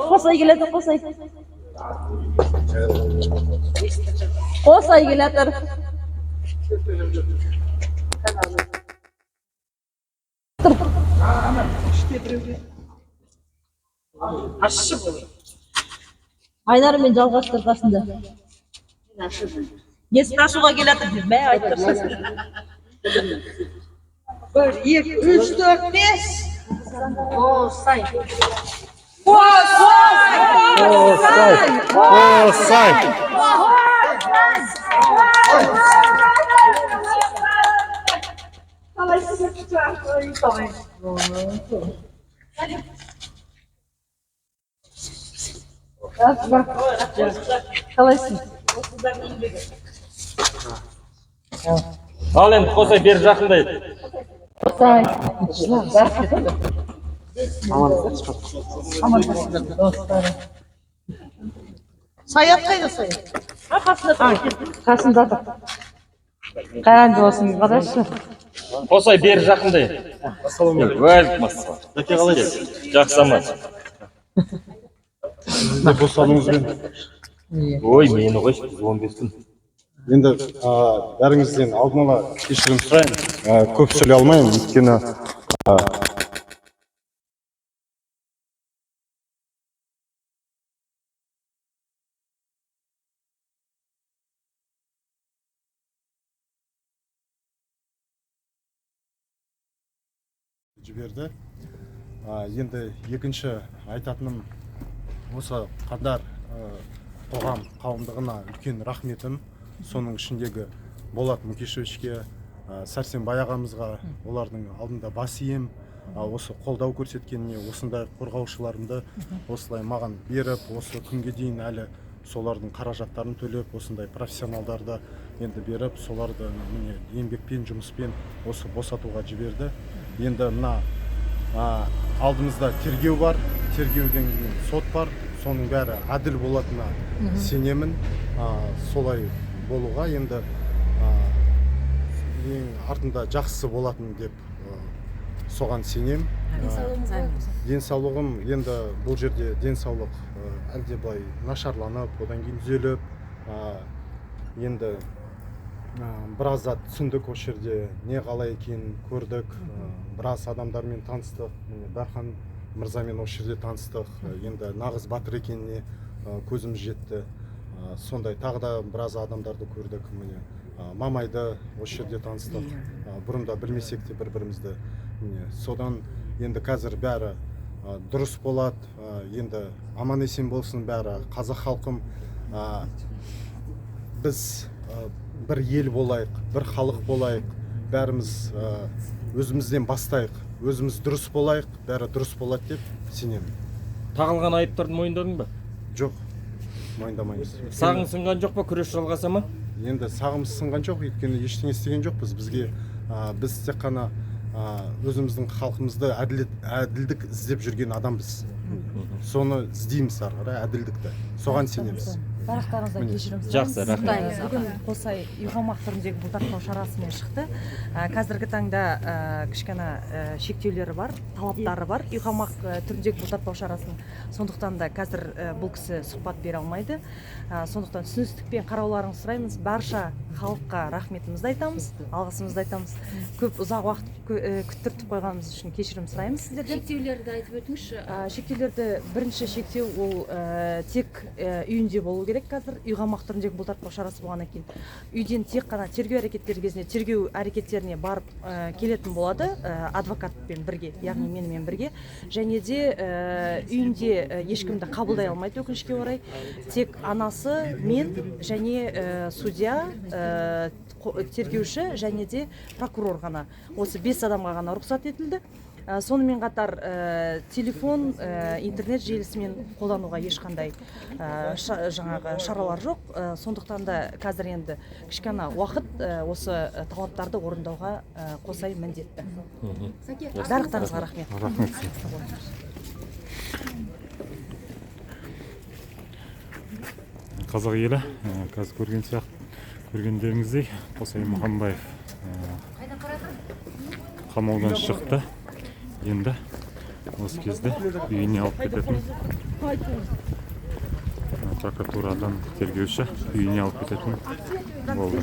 Qosay keladi, Qosay. Qosay keladi. Aynar men жалғастырғасында. Есік ашуға келатыр деп бәрі айтып. 1, 2, 3, 4, 5. Qosay. Қалайсың? Ал енді Қосай бері жақындайды. Qosay. Sayat қайда Sayат? Қасында тұр. Қайранды болсын, қарашы. Қосай бері жақындайды. Уәлейкумассалам. Жәке қалайсыз? Жақсы аман. Сізде босануыңызбен. Ой, мені ғой 15 күн. Енді бәріңізден алдын ала кешірім сұрайын. Көп сөйлей алмаймын, өйткені жіберді. Енді екінші айтатыным осы Қандар қоғам қауымдығына үлкен рахметім. Соның ішіндегі Болат Мукешевичке, Сәрсенбай ағамызға, олардың алдында бас ием. Осы қолдау көрсеткеніне, осындай қорғаушыларымды осылай маған беріп, осы күнге дейін әлі солардың қаражаттарын төлеп, осындай профессионалдарды енді беріп, соларды міне еңбекпен, жұмыспен осы босатуға жіберді. Енді мына алдымызда тергеу бар, тергеуден кейін сот бар, соның бәрі әділ болатынына сенемін. Солай болуға енді ең артында жақсы болатын деп соған сенем. Денсаулығым енді бұл жерде денсаулық әлде былай нашарланып, одан кейін түзеліп, енді біраз зат түсіндік, осы жерде не қалай екенін көрдік, біраз адамдармен таныстық, Дархан мырзамен осы жерде таныстық, енді нағыз батыр екеніне көзіміз жетті. Сондай тағы да біраз адамдарды көрдік, Мамайды осы жерде таныстық, бұрында білмесек те бір-бірімізді. Содан енді қазір бәрі дұрыс болады, енді аман есен болсын бәрі, қазақ халқым, біз бір ел болайық, бір халық болайық, бәріміз өзімізден бастайық, өзіміз дұрыс болайық, бәрі дұрыс болады деп сенемін. Тағылған айыптарды мойындадың ба? Жоқ, мойындамаймыз. Сағың сынған жоқ па, күрес жалғаса ма? Енді сағымыз сынған жоқ, өйткені ештеңе істеген жоқпыз. Біз тек қана өзіміздің халқымызды әділдік іздеп жүрген адамбыз. Соны іздейміз ары қарай, әділдікті. Соған сенеміз. Барақтарыңыздан кешірім сұраймыз. Жақсы, рахмет. Бүгін Қосай ұйғамақ түріндегі бұлтартпау шарасымен шықты. Қазіргі таңда кішкене шектеулері бар, талаптары бар ұйғамақ түріндегі бұлтартпау шарасының. Сондықтан да қазір бұл кісі сұхбат бере алмайды. Сондықтан түсіністікпен қарауларыңызды сұраймыз. Барша халыққа рахметімізді айтамыз, алғысымызды айтамыз. Көп ұзақ уақыт күттіртіп қойғанымыз үшін кешірім сұраймыз сіздерден. Шектеулерді айтып өтіңізші. Шектеулерді бірінші шектеу ол тек үйінде болу керек. Қазір ұйғамақ түріндегі бұлтартпау шарасы болғаннан кейін үйден тек қана тергеу әрекеттері кезінде тергеу әрекеттеріне барып келетін болады адвокатпен бірге, яғни менімен бірге. Және де үйінде ешкімді қабылдай алмайды, өкінішке орай. Тек анасы, мен және судья, тергеуші және де прокурор ғана. Осы 5 адамға ғана рұқсат етілді. Сонымен қатар телефон, интернет желісімен қолдануға ешқандай жаңағы шаралар жоқ. Сондықтан да қазір енді кішкене уақыт осы талаптарды орындауға Қосай міндетті. Барлықтарыңызға рахмет. Қазақ елі, қазір көргендеріңіздей Қосай Мұхамбаев қамаудан шықты. Енді осы кезде үйіне алып кететін прокуратурадан тергеуші үйіне алып кететін болды.